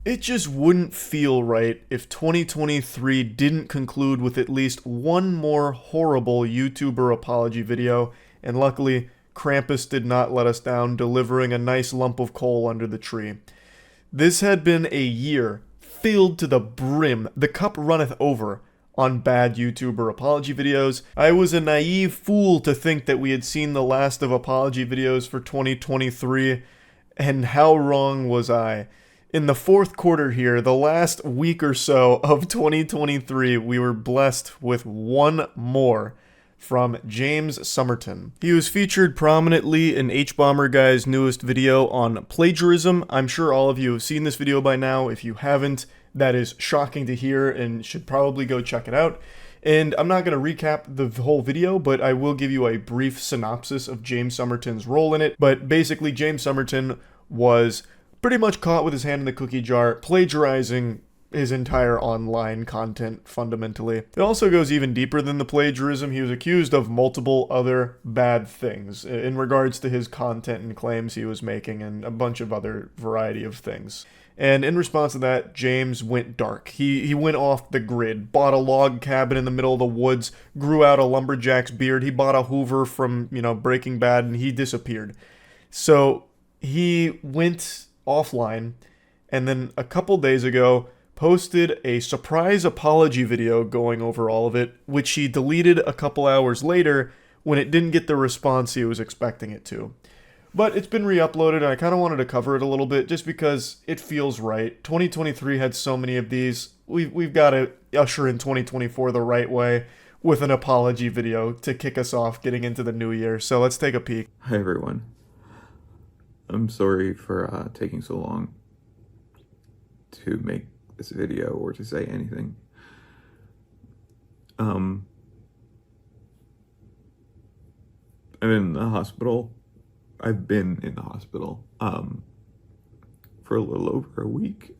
It just wouldn't feel right if 2023 didn't conclude with at least one more horrible YouTuber apology video, and luckily, Krampus did not let us down, delivering a nice lump of coal under the tree. This had been a year filled to the brim, the cup runneth over, on bad YouTuber apology videos. I was a naive fool to think that we had seen the last of apology videos for 2023, and how wrong was I? In the fourth quarter here, the last week or so of 2023, we were blessed with one more from James Somerton. He was featured prominently in H-Bomber Guy's newest video on plagiarism. I'm sure all of you have seen this video by now. If you haven't, that is shocking to hear and should probably go check it out. And I'm not going to recap the whole video, but I will give you a brief synopsis of James Somerton's role in it. But basically, James Somerton was pretty much caught with his hand in the cookie jar, plagiarizing his entire online content fundamentally. It also goes even deeper than the plagiarism. He was accused of multiple other bad things in regards to his content and claims he was making and a bunch of other variety of things. And in response to that, James went dark. He went off the grid, bought a log cabin in the middle of the woods, grew out a lumberjack's beard. He bought a Hoover from, Breaking Bad, and he disappeared. So he went offline, and then a couple days ago posted a surprise apology video going over all of it, which he deleted a couple hours later when it didn't get the response he was expecting it to. But it's been re-uploaded, and I kind of wanted to cover it a little bit just because it feels right. 2023 had so many of these. We've got to usher in 2024 the right way with an apology video to kick us off getting into the new year. So let's take a peek. Hi everyone. I'm sorry for taking so long to make this video or to say anything. I'm in the hospital. I've been in the hospital for a little over a week.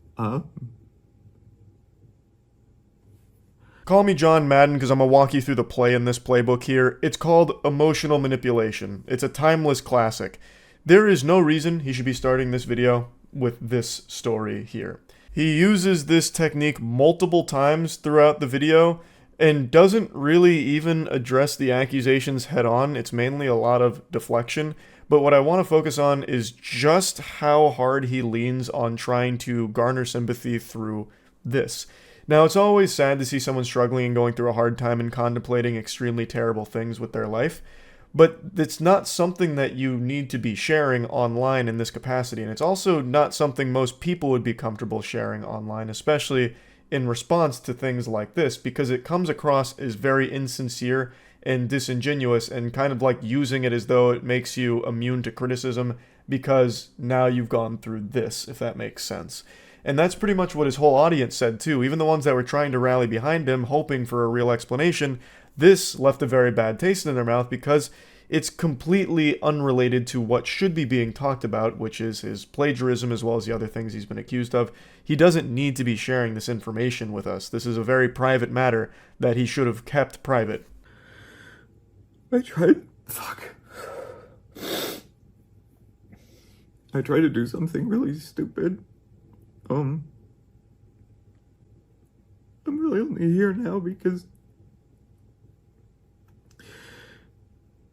Call me John Madden because I'm going to walk you through the play in this playbook here. It's called Emotional Manipulation. It's a timeless classic. There is no reason he should be starting this video with this story here. He uses this technique multiple times throughout the video and doesn't really even address the accusations head on. It's mainly a lot of deflection. But what I want to focus on is just how hard he leans on trying to garner sympathy through this. Now, it's always sad to see someone struggling and going through a hard time and contemplating extremely terrible things with their life. But it's not something that you need to be sharing online in this capacity. And it's also not something most people would be comfortable sharing online, especially in response to things like this, because it comes across as very insincere and disingenuous and kind of like using it as though it makes you immune to criticism because now you've gone through this, if that makes sense. And that's pretty much what his whole audience said too. Even the ones that were trying to rally behind him, hoping for a real explanation, this left a very bad taste in their mouth because it's completely unrelated to what should be being talked about, which is his plagiarism as well as the other things he's been accused of. He doesn't need to be sharing this information with us. This is a very private matter that he should have kept private. I tried to do something really stupid. I'm really only here now because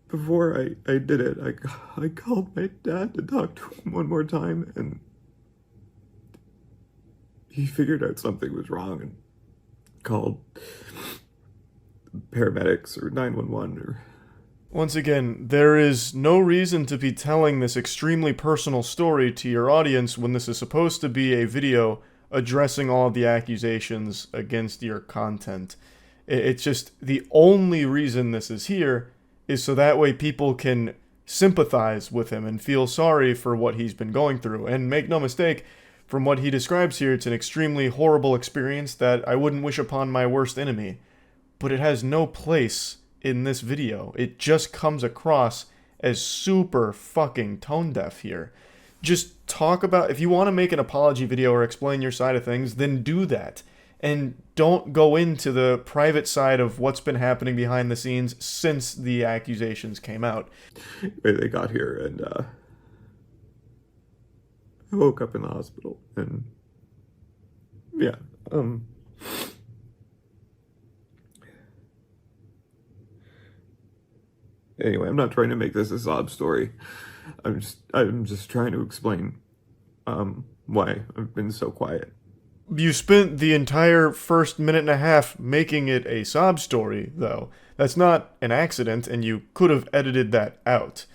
before I did it, I called my dad to talk to him one more time, and he figured out something was wrong and called paramedics or 911 or... Once again, there is no reason to be telling this extremely personal story to your audience when this is supposed to be a video addressing all of the accusations against your content. It's just the only reason this is here is so that way people can sympathize with him and feel sorry for what he's been going through. And make no mistake, from what he describes here, it's an extremely horrible experience that I wouldn't wish upon my worst enemy. But it has no place in this video. It just comes across as super fucking tone deaf here. Just talk about, if you want to make an apology video or explain your side of things, then do that. And don't go into the private side of what's been happening behind the scenes since the accusations came out. They got here, and I woke up in the hospital, and Yeah. Anyway, I'm not trying to make this a sob story. I'm just trying to explain why I've been so quiet. You spent the entire first minute and a half making it a sob story, though. That's not an accident, and you could have edited that out.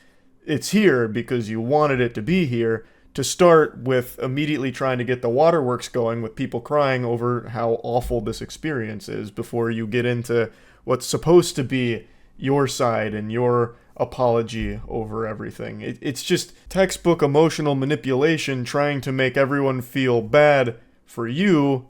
It's here because you wanted it to be here, to start with immediately trying to get the waterworks going with people crying over how awful this experience is before you get into what's supposed to be your side and your apology over everything. It's just textbook emotional manipulation trying to make everyone feel bad for you,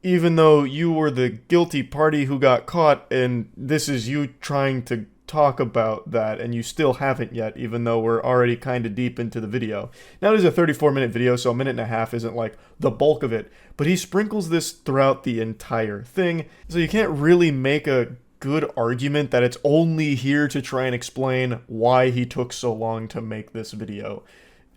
even though you were the guilty party who got caught, and this is you trying to talk about that, and you still haven't yet, even though we're already kind of deep into the video. Now, it is a 34-minute video, so a minute and a half isn't like the bulk of it, but he sprinkles this throughout the entire thing, so you can't really make a good argument that it's only here to try and explain why he took so long to make this video.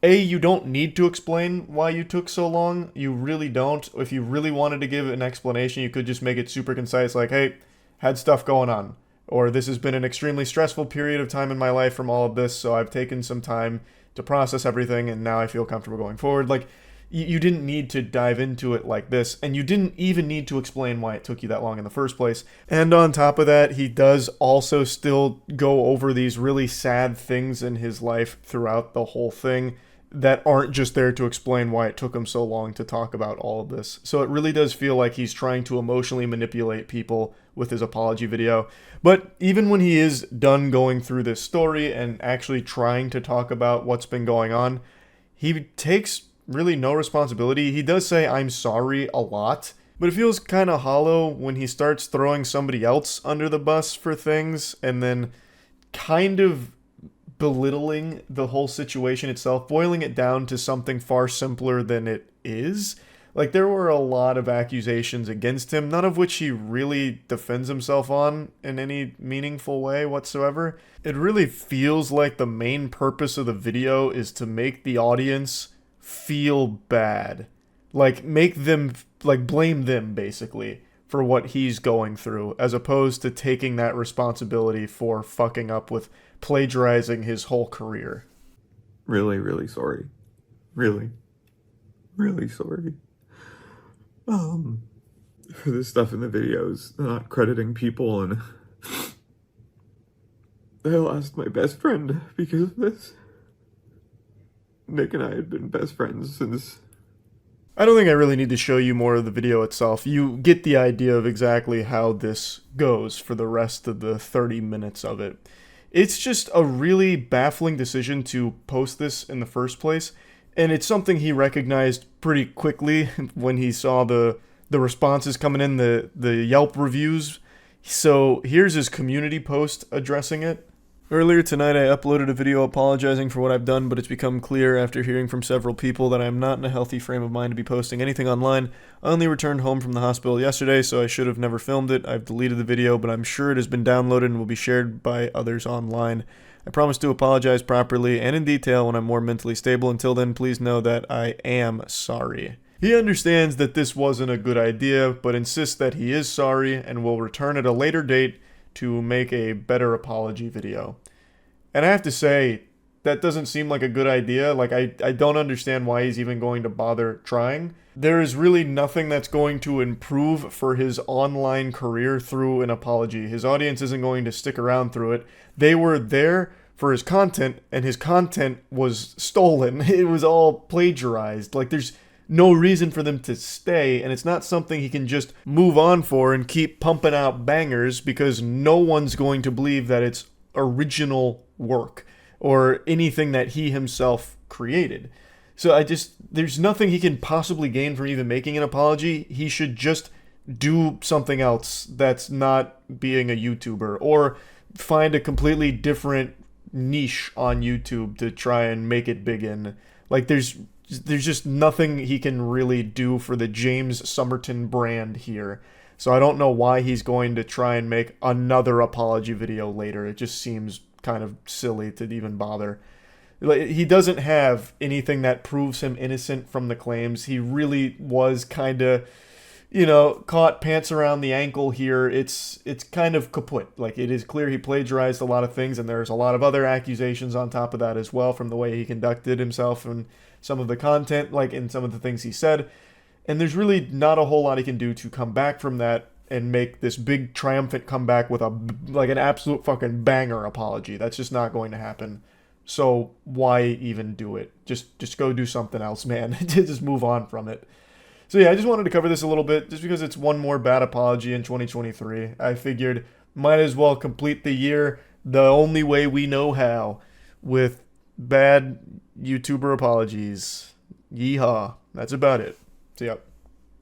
You don't need to explain why you took so long. You really don't. If you really wanted to give an explanation, you could just make it super concise, like, hey, had stuff going on. Or this has been an extremely stressful period of time in my life from all of this, so I've taken some time to process everything, and now I feel comfortable going forward. Like, you didn't need to dive into it like this, and you didn't even need to explain why it took you that long in the first place. And on top of that, he does also still go over these really sad things in his life throughout the whole thing that aren't just there to explain why it took him so long to talk about all of this. So it really does feel like he's trying to emotionally manipulate people with his apology video. But even when he is done going through this story and actually trying to talk about what's been going on, he takes really no responsibility. He does say, "I'm sorry," a lot, but it feels kind of hollow when he starts throwing somebody else under the bus for things and then kind of belittling the whole situation itself, boiling it down to something far simpler than it is. Like, there were a lot of accusations against him, none of which he really defends himself on in any meaningful way whatsoever. It really feels like the main purpose of the video is to make the audience feel bad. Like, make them, like, blame them, basically, for what he's going through, as opposed to taking that responsibility for fucking up with plagiarizing his whole career. Really, really sorry. Really, really sorry. For the stuff in the videos, not crediting people, and I lost my best friend because of this. Nick and I had been best friends since... I don't think I really need to show you more of the video itself. You get the idea of exactly how this goes for the rest of the 30 minutes of it. It's just a really baffling decision to post this in the first place, and it's something he recognized pretty quickly when he saw the responses coming in, the Yelp reviews. So here's his community post addressing it. Earlier tonight, I uploaded a video apologizing for what I've done, but it's become clear after hearing from several people that I'm not in a healthy frame of mind to be posting anything online. I only returned home from the hospital yesterday, so I should have never filmed it. I've deleted the video, but I'm sure it has been downloaded and will be shared by others online. I promise to apologize properly and in detail when I'm more mentally stable. Until then, please know that I am sorry. He understands that this wasn't a good idea, but insists that he is sorry and will return at a later date to make a better apology video. And I have to say, that doesn't seem like a good idea. Like, I don't understand why he's even going to bother trying. There is really nothing that's going to improve for his online career through an apology. His audience isn't going to stick around through it. They were there for his content, and his content was stolen. It was all plagiarized. Like, there's no reason for them to stay, and it's not something he can just move on for and keep pumping out bangers, because no one's going to believe that it's original work or anything that he himself created. So there's nothing he can possibly gain from even making an apology. He should just do something else that's not being a YouTuber, or find a completely different niche on YouTube to try and make it big in. Like, there's just nothing he can really do for the James Somerton brand here. So I don't know why he's going to try and make another apology video later. It just seems kind of silly to even bother. He doesn't have anything that proves him innocent from the claims. He really was kind of caught pants around the ankle here. It's kind of kaput. Like, it is clear he plagiarized a lot of things, and there's a lot of other accusations on top of that as well from the way he conducted himself and some of the content, like in some of the things he said. And there's really not a whole lot he can do to come back from that and make this big triumphant comeback with an absolute fucking banger apology. That's just not going to happen. So why even do it? Just go do something else, man. Just move on from it. So yeah, I just wanted to cover this a little bit just because it's one more bad apology in 2023. I figured might as well complete the year the only way we know how, with bad YouTuber apologies. Yeehaw. That's about it. See ya.